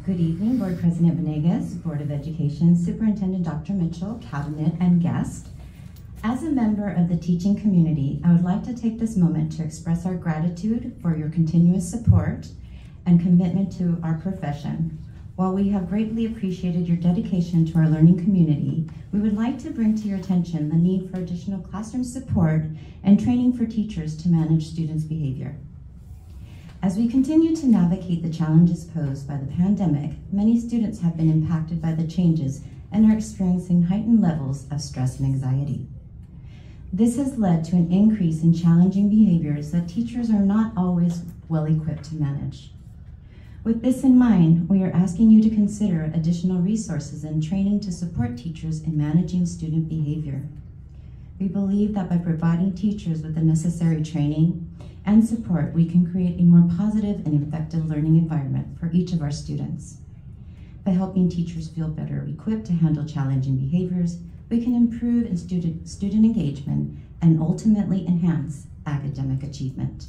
Good evening, Board President Venegas, Board of Education, Superintendent Dr. Mitchell, Cabinet, and guests. As a member of the teaching community, I would like to take this moment to express our gratitude for your continuous support and commitment to our profession. While we have greatly appreciated your dedication to our learning community, we would like to bring to your attention the need for additional classroom support and training for teachers to manage students' behavior. As we continue to navigate the challenges posed by the pandemic, many students have been impacted by the changes and are experiencing heightened levels of stress and anxiety. This has led to an increase in challenging behaviors that teachers are not always well equipped to manage. With this in mind, we are asking you to consider additional resources and training to support teachers in managing student behavior. We believe that by providing teachers with the necessary training and support, we can create a more positive and effective learning environment for each of our students. By helping teachers feel better equipped to handle challenging behaviors, we can improve in student engagement and ultimately enhance academic achievement.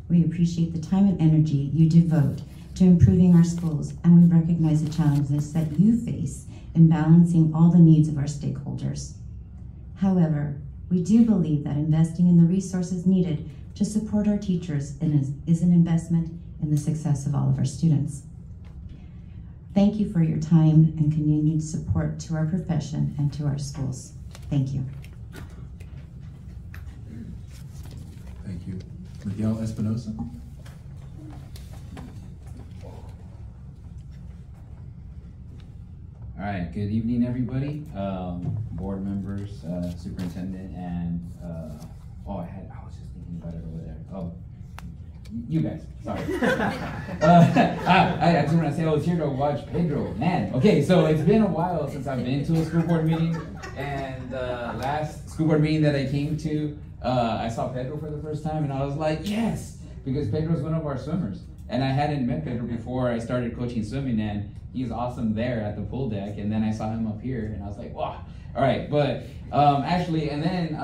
We appreciate the time and energy you devote to improving our schools, and we recognize the challenges that you face in balancing all the needs of our stakeholders. However, we do believe that investing in the resources needed to support our teachers is an investment in the success of all of our students. Thank you for your time and continued support to our profession and to our schools. Thank you. Thank you. Miguel Espinosa. All right, good evening, everybody. Board members, superintendent, and I was just thinking about it over there. Oh, you guys, sorry. I just want to say I was here to watch Pedro. Man, okay, so it's been a while since I've been to a school board meeting, and last school board meeting that I came to, I saw Pedro for the first time, and I was like, yes, because Pedro's one of our swimmers. And I hadn't met Pedro before I started coaching swimming, and he's awesome there at the pool deck, and then I saw him up here, and I was like, wow. All right, but actually, and then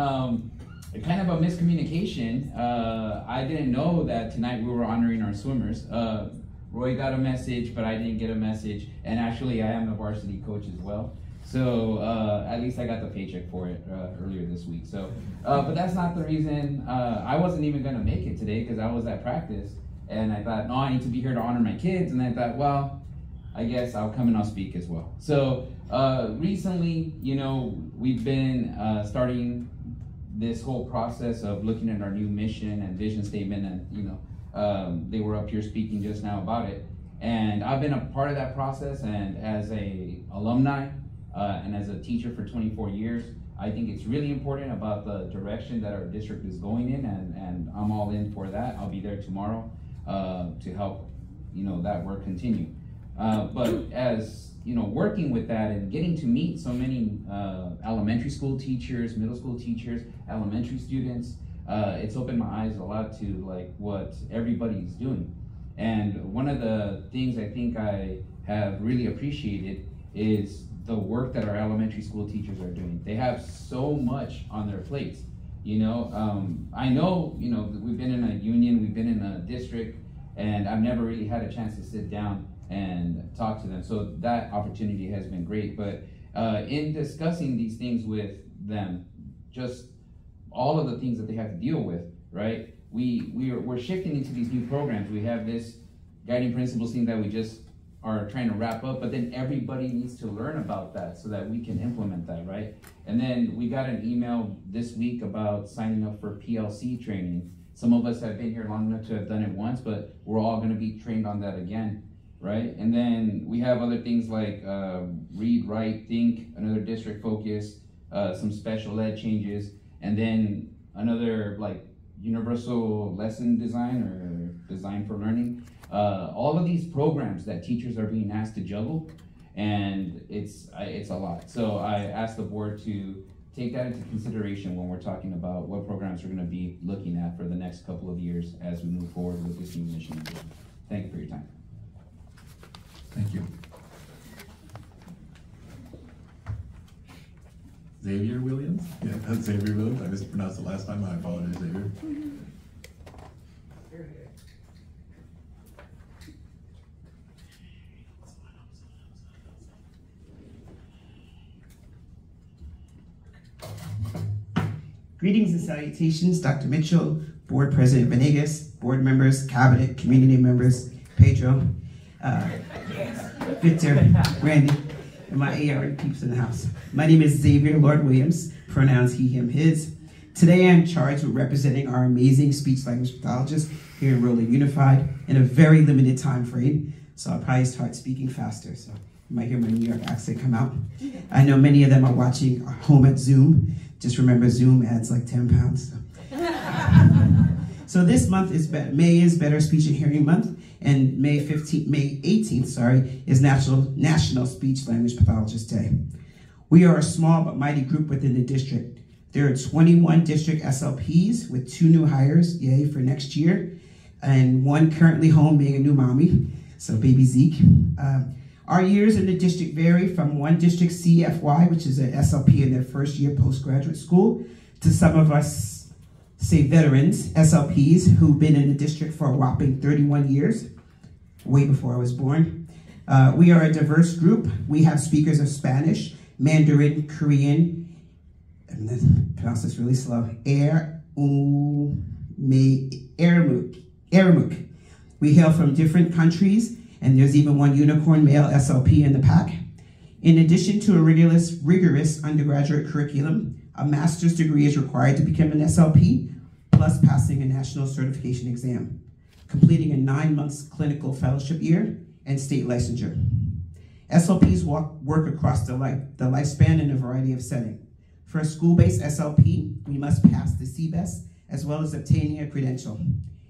kind of a miscommunication. I didn't know that tonight we were honoring our swimmers. Roy got a message, but I didn't get a message, and actually I am a varsity coach as well. So at least I got the paycheck for it earlier this week. So, but that's not the reason. I wasn't even gonna make it today because I was at practice, and I thought, no, I need to be here to honor my kids, and I thought, well, I guess I'll come and I'll speak as well. So recently, you know, we've been starting this whole process of looking at our new mission and vision statement, and you know, they were up here speaking just now about it. And I've been a part of that process, and as a alumni and as a teacher for 24 years, I think it's really important about the direction that our district is going in, and I'm all in for that. I'll be there tomorrow to help, you know, that work continue. But as you know, working with that and getting to meet so many elementary school teachers, middle school teachers, elementary students, it's opened my eyes a lot to like what everybody's doing. And one of the things I think I have really appreciated is the work that our elementary school teachers are doing. They have so much on their plates. You know, I know, you know, we've been in a union, we've been in a district, and I've never really had a chance to sit down and talk to them. So that opportunity has been great. But in discussing these things with them, just all of the things that they have to deal with, right? We're shifting into these new programs. We have this guiding principles thing that we just are trying to wrap up, but then everybody needs to learn about that so that we can implement that, right? And then we got an email this week about signing up for PLC training. Some of us have been here long enough to have done it once, but we're all gonna be trained on that again, right? And then we have other things like read, write, think, another district focus, some special ed changes, and then another like universal lesson design or design for learning. All of these programs that teachers are being asked to juggle, and it's a lot. So I asked the board to take that into consideration when we're talking about what programs we're going to be looking at for the next couple of years as we move forward with this new mission. Thank you for your time. Thank you. Xavier Williams? Yeah, that's Xavier Williams. I mispronounced it last time. I apologize, Xavier. Greetings and salutations, Dr. Mitchell, Board President Venegas, board members, cabinet, community members, Pedro, Victor, Randy, and my ARE peeps in the house. My name is Xavier Lord Williams, pronouns he, him, his. Today I'm charged with representing our amazing speech language pathologists here in Rolling Unified in a very limited time frame, so I'll probably start speaking faster, so you might hear my New York accent come out. I know many of them are watching home at Zoom. Just remember, Zoom adds like 10 pounds. So this month is May is Better Speech and Hearing Month, and May 18th, is National Speech Language Pathologist Day. We are a small but mighty group within the district. There are 21 district SLPs with 2 new hires, yay, for next year, and 1 currently home being a new mommy, so baby Zeke. Our years in the district vary from 1 district CFY, which is an SLP in their first year postgraduate school, to some of us, say veterans, SLPs, who've been in the district for a whopping 31 years, way before I was born. We are a diverse group. We have speakers of Spanish, Mandarin, Korean, and let's pronounce this really slow, Aramuk. We hail from different countries, and there's even 1 unicorn male SLP in the pack. In addition to a rigorous undergraduate curriculum, a master's degree is required to become an SLP, plus passing a national certification exam, completing a 9-month clinical fellowship year, and state licensure. SLPs work across the lifespan in a variety of settings. For a school-based SLP, we must pass the CBEST as well as obtaining a credential.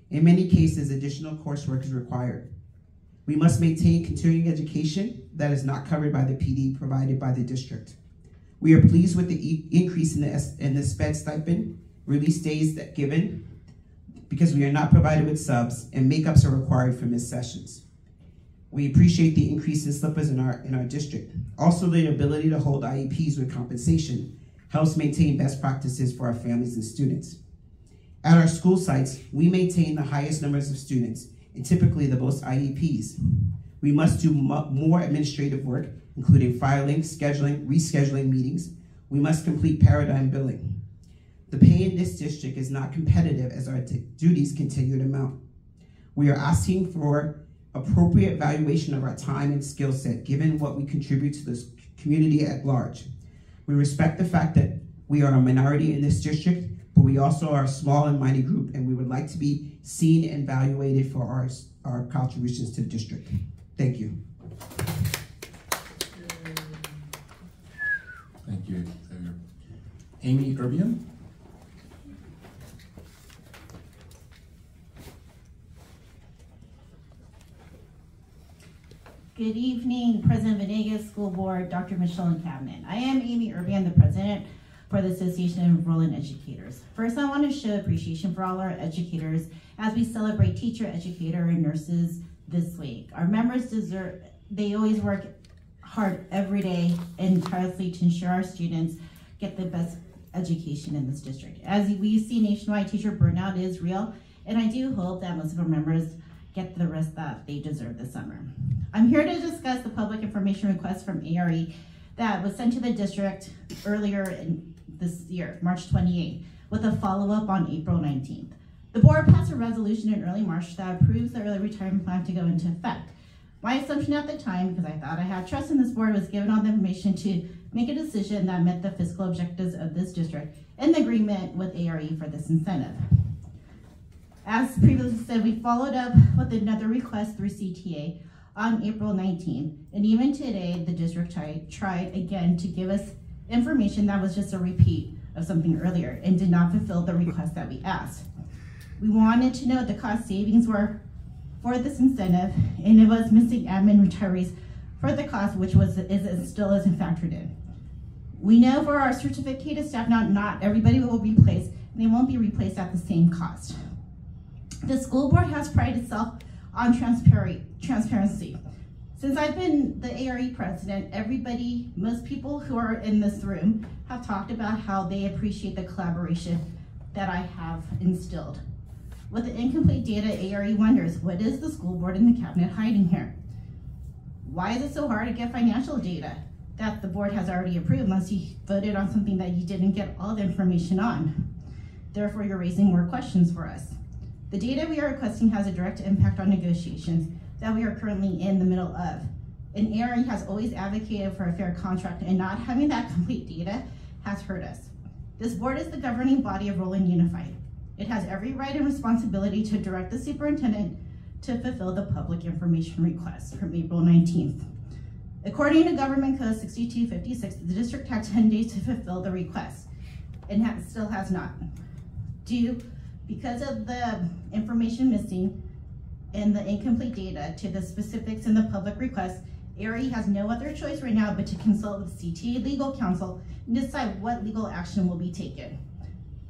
In many cases, additional coursework is required. We must maintain continuing education that is not covered by the PD provided by the district. We are pleased with the increase in the SPED stipend, release days that given, because we are not provided with subs, and makeups are required for missed sessions. We appreciate the increase in slippers in our district. Also, the ability to hold IEPs with compensation helps maintain best practices for our families and students. At our school sites, we maintain the highest numbers of students and typically the most IEPs. We must do more administrative work, including filing, scheduling, rescheduling meetings. We must complete paradigm billing. The pay in this district is not competitive as our duties continue to mount. We are asking for appropriate valuation of our time and skill set, given what we contribute to the community at large. We respect the fact that we are a minority in this district, but we also are a small and mighty group, and we would like to be seen and evaluated for our contributions to the district. Thank you. Thank you, Xavier. Amy Urbian. Good evening, President Venegas, School Board, Dr. Mitchell, and Cabinet. I am Amy Urbian, the President for the Association of Rolling Educators. First, I want to show appreciation for all our educators as we celebrate teacher, educator, and nurses this week. Our members they always work hard every day and tirelessly to ensure our students get the best education in this district. As we see, nationwide teacher burnout is real, and I do hope that most of our members get the rest that they deserve this summer. I'm here to discuss the public information request from ARE that was sent to the district earlier in this year, March 28th, with a follow-up on April 19th. The board passed a resolution in early March that approves the early retirement plan to go into effect. My assumption at the time, because I thought I had trust in this board, was given all the information to make a decision that met the fiscal objectives of this district in agreement with ARE for this incentive. As previously said, we followed up with another request through CTA on April 19th, and even today, the district tried again to give us information that was just a repeat of something earlier and did not fulfill the request that we asked. We wanted to know what the cost savings were for this incentive, and it was missing admin retirees for the cost, which still isn't factored in. We know for our certificated staff, not everybody will be replaced, and they won't be replaced at the same cost. The school board has prided itself on transparency. Since I've been the ARE president, most people who are in this room have talked about how they appreciate the collaboration that I have instilled. With the incomplete data, ARE wonders, what is the school board and the cabinet hiding here? Why is it so hard to get financial data that the board has already approved unless you voted on something that you didn't get all the information on? Therefore, you're raising more questions for us. The data we are requesting has a direct impact on negotiations that we are currently in the middle of. And ARE has always advocated for a fair contract, and not having that complete data has hurt us. This board is the governing body of Roland Unified. It has every right and responsibility to direct the superintendent to fulfill the public information request from April 19th. According to Government Code 6256, the district had 10 days to fulfill the request and still has not. Because of the information missing and the incomplete data to the specifics in the public request, ARE has no other choice right now but to consult with CTA legal counsel and decide what legal action will be taken.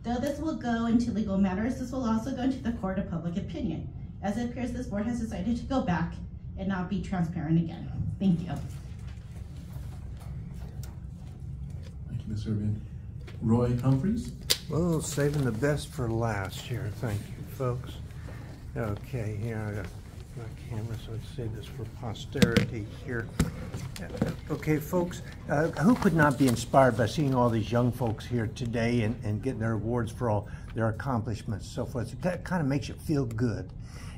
Though this will go into legal matters, this will also go into the court of public opinion, as it appears this board has decided to go back and not be transparent again. Thank you. Thank you, Ms. Urban. Roy Humphreys? Well, saving the best for last here. Thank you, folks. Okay, here I got my camera, so let's save this for posterity here. Okay, folks, who could not be inspired by seeing all these young folks here today and getting their awards for all their accomplishments and so forth? That kind of makes you feel good.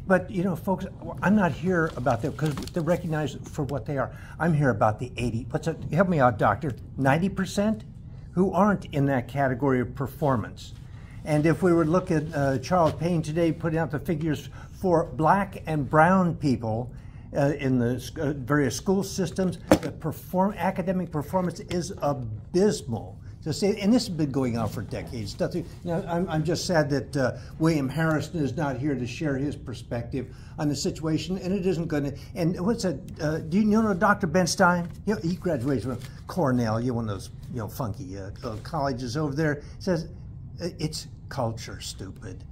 But, you know, folks, I'm not here about them because they're recognized for what they are. I'm here about the 80. Help me out, doctor. 90% who aren't in that category of performance. And if we were to look at Charles Payne today putting out the figures for black and brown people in the various school systems, the academic performance is abysmal. To say, and this has been going on for decades. I'm just sad that William Harrison is not here to share his perspective on the situation, and it isn't going to. And what's that? Do you know Dr. Ben Stein? He graduated from Cornell, one of those funky colleges over there. Says it's culture, stupid.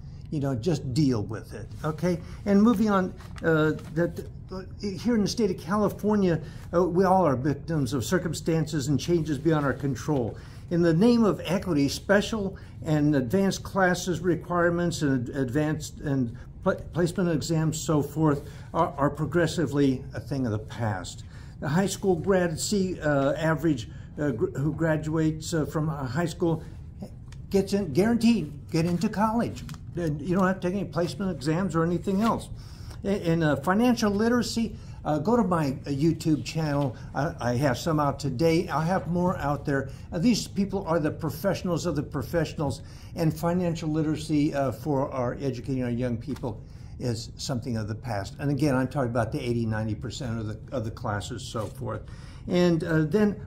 Just deal with it, okay? And moving on, here in the state of California, we all are victims of circumstances and changes beyond our control. In the name of equity, special and advanced classes requirements and advanced and placement exams, so forth, are progressively a thing of the past. The high school grad average who graduates from high school gets in, guaranteed, get into college. You don't have to take any placement exams or anything else. In financial literacy, go to my YouTube channel. I have some out today. I'll have more out there. These people are the professionals of the professionals, and financial literacy for educating our young people is something of the past. And again, I'm talking about the 80–90% of the classes, so forth. And then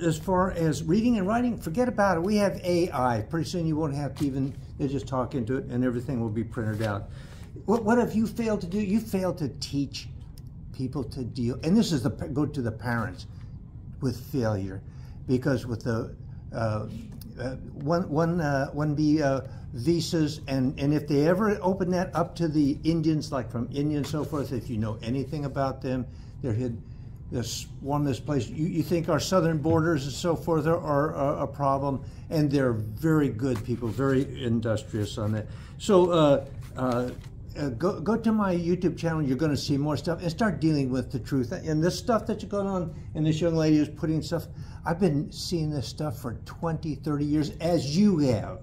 as far as reading and writing, forget about it. We have AI. Pretty soon you won't have to even, they just talk into it and everything will be printed out. What have you failed to do? You failed to teach people to deal, and this is go to the parents, with failure, because with the 1B visas, and if they ever open that up to the Indians, like from India and so forth, if you know anything about them, they're swarm this place. You think our southern borders and so forth are a problem, and they're very good people, very industrious on that. So go to my YouTube channel. You're going to see more stuff, and start dealing with the truth. And this stuff that's going on, and this young lady is putting stuff, I've been seeing this stuff for 20, 30 years, as you have.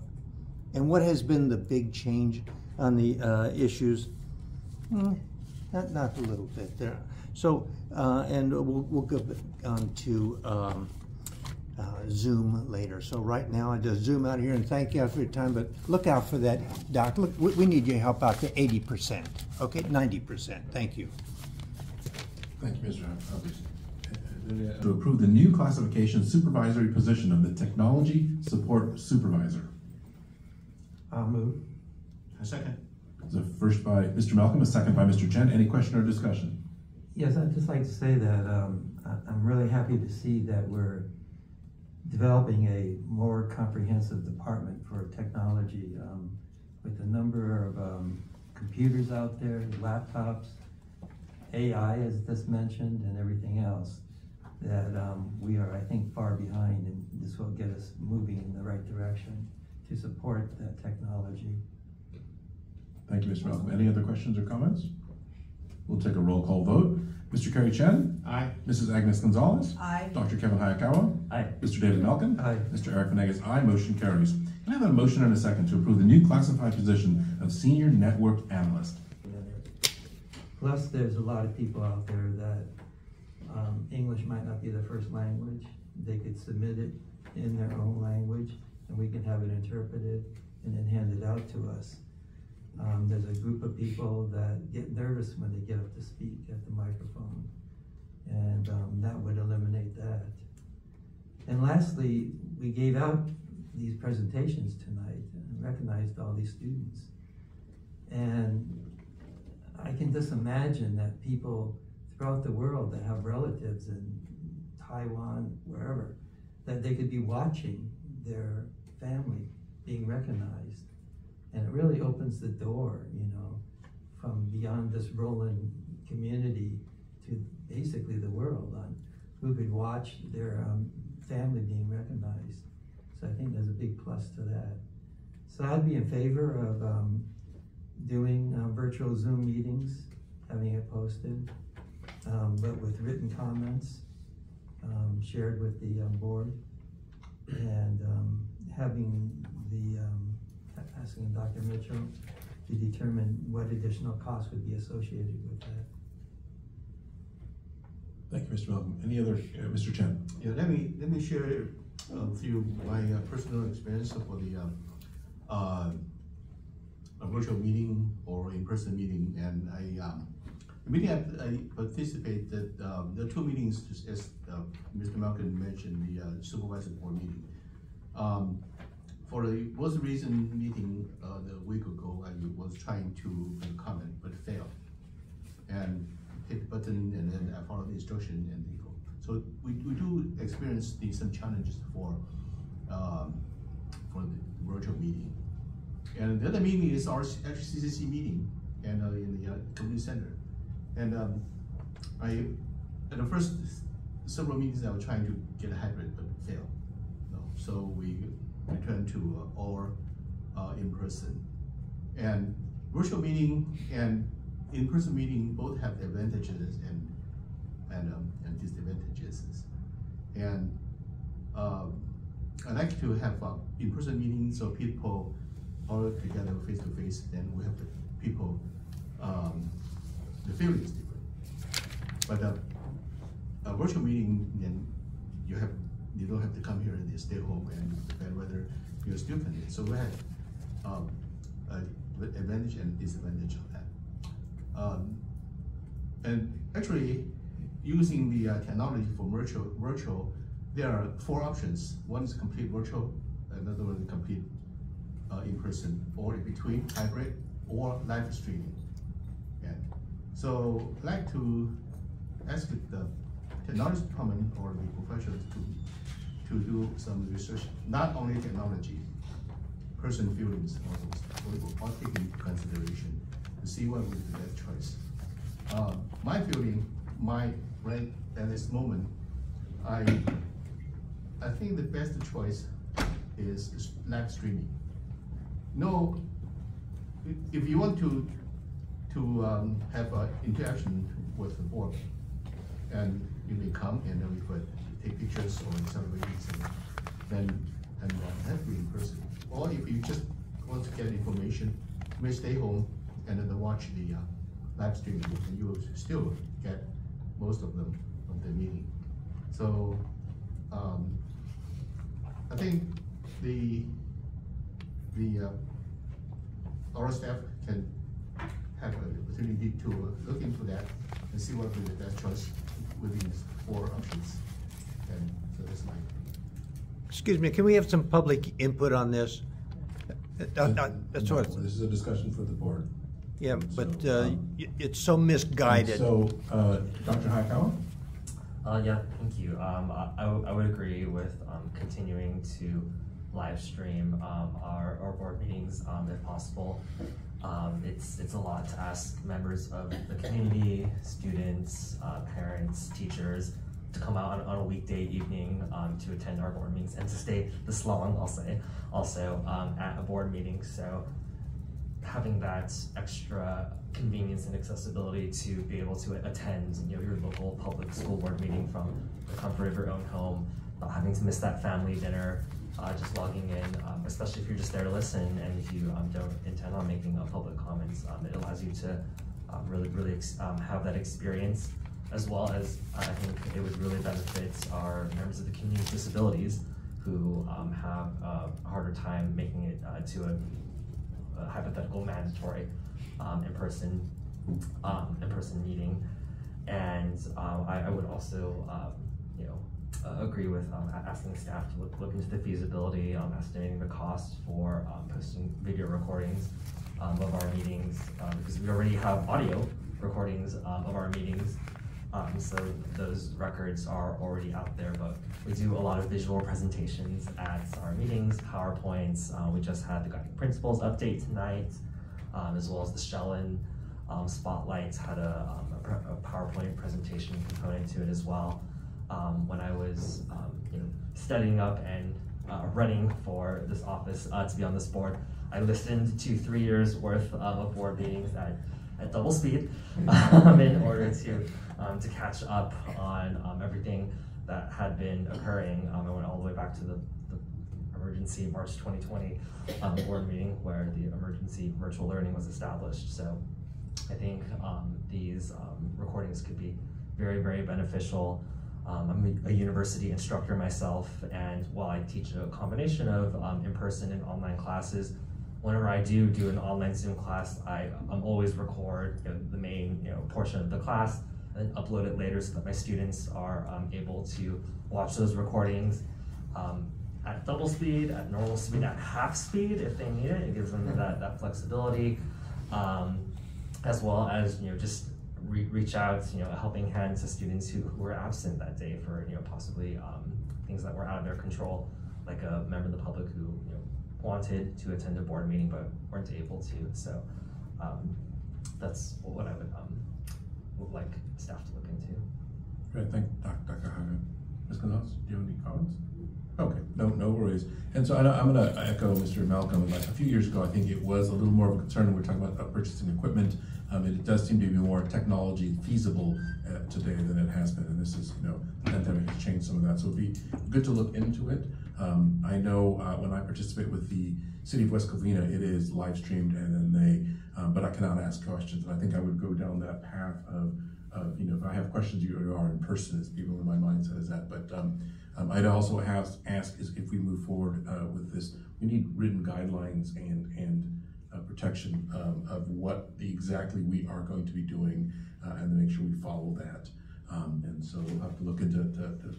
And what has been the big change on the issues? Not a little bit there. So, and we'll go on to Zoom later. So right now I just zoom out here and thank you for your time, but look out for that, Doc. Look, we need your help out to 80%, okay, 90%. Thank you. Thank you, Mr. Humphreys. To approve the new classification supervisory position of the Technology Support Supervisor. I'll move. A second. So first by Mr. Malkin, a second by Mr. Chen. Any question or discussion? Yes, I'd just like to say that I'm really happy to see that we're developing a more comprehensive department for technology with the number of computers out there, laptops, AI as just mentioned, and everything else, that we are, I think, far behind, and this will get us moving in the right direction to support that technology. Thank you, Mr. Malcolm. Any other questions or comments? We'll take a roll call vote. Mr. Kerry Chen? Aye. Mrs. Agnes Gonzalez? Aye. Dr. Kevin Hayakawa? Aye. Mr. David Malkin? Aye. Mr. Eric Venegas, aye. Motion carries. Can I have a motion and a second to approve the new classified position of Senior Network Analyst? Plus, there's a lot of people out there that English might not be their first language. They could submit it in their own language, and we can have it interpreted and then hand it out to us. There's a group of people that get nervous when they get up to speak at the microphone, and that would eliminate that. And lastly, we gave out these presentations tonight and recognized all these students. And I can just imagine that people throughout the world that have relatives in Taiwan, wherever, that they could be watching their family being recognized. And it really opens the door, you know, from beyond this Roland community to basically the world on who could watch their family being recognized. So I think there's a big plus to that. So I'd be in favor of doing virtual Zoom meetings, having it posted, but with written comments shared with the board, and having the asking Dr. Mitchell to determine what additional costs would be associated with that. Thank you, Mr. Malcolm. Any other, Mr. Chen? Yeah, let me share with you my personal experience for the a virtual meeting or in-person meeting, and the meeting I participated. There are two meetings, just as Mr. Malcolm mentioned, the supervisory board meeting. For the most recent meeting a week ago, I was trying to comment but failed, and hit the button, and then I followed the instruction and they go. So we do experience some challenges for the virtual meeting. And the other meeting is our HCCC meeting, and in the community center. And at the first several meetings I was trying to get a hybrid but failed. No. So we returned to all in person. And virtual meeting and in-person meeting both have advantages and disadvantages. And I like to have in-person meetings so people all together face to face. Then we have the people. The feeling is different. But a virtual meeting, then you don't have to come here and you stay home and depend whether you're still connected. So we have advantage and disadvantage of that. And actually, using the technology for virtual, there are 4 options. One is complete virtual, another one is complete in-person, or in between, hybrid, or live streaming. And so I'd like to ask the technology department or the professionals to do some research, not only technology, person feelings, all taken into consideration to see what would be the best choice. My feeling, right at this moment, I think the best choice is live streaming. No, if you want to have interaction with the board, and you may come and then we could take pictures or celebrations, and have to be in person. Or if you just want to get information, you may stay home and then watch the live streaming, and you will still get most of them of the meeting. So I think our staff can have an opportunity to look into that and see what would be the best choice within these 4 options. And so that's my. Excuse me, can we have some public input on this? That's No, what. this is a discussion for the board. Yeah, but So, it's so misguided. So, Dr. Hayakawa? Yeah, thank you. I would agree with continuing to live stream our board meetings if possible. It's a lot to ask members of the community, students, parents, teachers, to come out on a weekday evening to attend our board meetings and to stay this long, I'll say, also at a board meeting. So having that extra convenience and accessibility to be able to attend, you know, your local public school board meeting from the comfort of your own home, not having to miss that family dinner, just logging in, especially if you're just there to listen and if you don't intend on making public comments. It allows you to really have that experience, as well as I think it would really benefit our members of the community with disabilities who have a harder time making it to a hypothetical mandatory in-person meeting. And I would also you know, agree with asking staff to look into the feasibility, estimating the cost for posting video recordings of our meetings, because we already have audio recordings of our meetings, so those records are already out there, but we do a lot of visual presentations at our meetings, PowerPoints. We just had the Guiding Principles update tonight, as well as the Shellen Spotlight had a PowerPoint presentation component to it as well. When I was you know, studying up and running for this office to be on this board, I listened to 3 years worth of board meetings at double speed in order to catch up on everything that had been occurring. I went all the way back to the emergency March 2020 board meeting where the emergency virtual learning was established. So I think these recordings could be very beneficial. I'm a university instructor myself, and while I teach a combination of in-person and online classes, whenever I do an online Zoom class, I always record, you know, the main, you know, portion of the class and upload it later so that my students are able to watch those recordings at double speed, at normal speed, at half speed if they need it. It gives them that flexibility, as well as, you know, just reach out, you know, a helping hand to students who were absent that day for, you know, possibly things that were out of their control, like a member of the public who, you know, wanted to attend a board meeting but weren't able to. So that's what I would like staff to look into. Great, thank you, Dr. Hagen. Ms. Gonzalez, do you have any comments? Okay, no worries. And so I'm going to echo Mr. Malcolm. Like a few years ago, I think it was a little more of a concern when we're talking about purchasing equipment. It does seem to be more technology feasible today than it has been, and this is, you know, the pandemic has changed some of that, so it'd be good to look into it. I know when I participate with the City of West Covina, it is live streamed, and then they, but I cannot ask questions, and I think I would go down that path of you know, if I have questions, you are in person, is people in my mindset is that, but I'd also ask is if we move forward with this, we need written guidelines and protection of what exactly we are going to be doing, and to make sure we follow that. And so we'll have to look into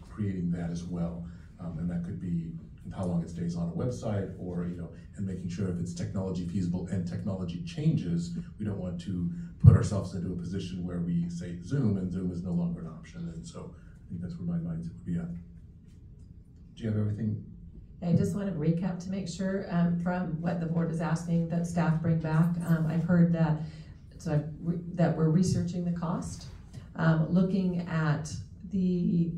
creating that as well. And that could be how long it stays on a website, or, you know, and making sure if it's technology feasible and technology changes, we don't want to put ourselves into a position where we say Zoom and Zoom is no longer an option. And so I think that's where my mindset would be at. Do you have everything? I just want to recap to make sure from what the board is asking that staff bring back. I've heard that that we're researching the cost, looking at the,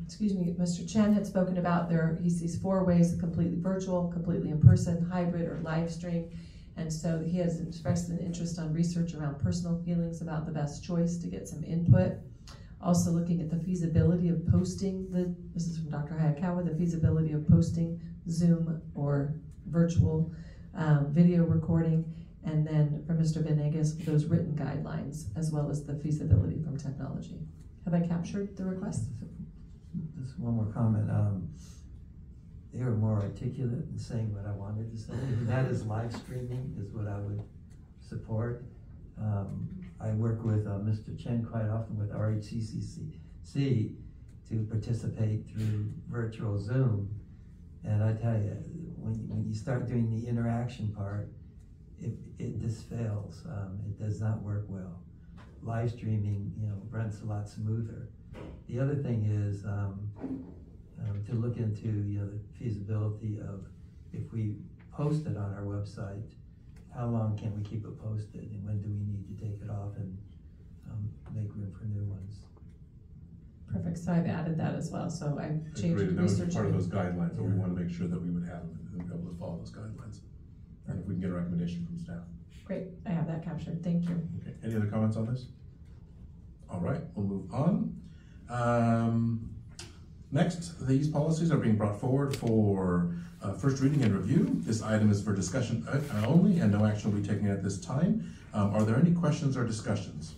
excuse me, Mr. Chen had spoken about he sees 4 ways: completely virtual, completely in person, hybrid, or live stream. And so he has expressed an interest on research around personal feelings about the best choice to get some input. Also looking at the feasibility of posting this is from Dr. Hayakawa, the feasibility of posting Zoom or virtual video recording, and then from Mr. Venegas, those written guidelines, as well as the feasibility from technology. Have I captured the request? Just one more comment. They were more articulate in saying what I wanted to say. That is live streaming is what I would support. I work with Mr. Chen quite often with RHCCC to participate through virtual Zoom. And I tell you, when you start doing the interaction part, it just fails. It does not work well. Live streaming, you know, runs a lot smoother. The other thing is to look into, you know, the feasibility of if we post it on our website, how long can we keep it posted, and when do we need to take it off and make room for new ones? Perfect. So I've added that as well. So I've changed research. That would be part of those guidelines, yeah. and we want to make sure that we would have them and be able to follow those guidelines. And if we can get a recommendation from staff. Great, I have that captured, thank you. Okay, any other comments on this? All right, we'll move on. Next, these policies are being brought forward for first reading and review. This item is for discussion only and no action will be taken at this time. Are there any questions or discussions?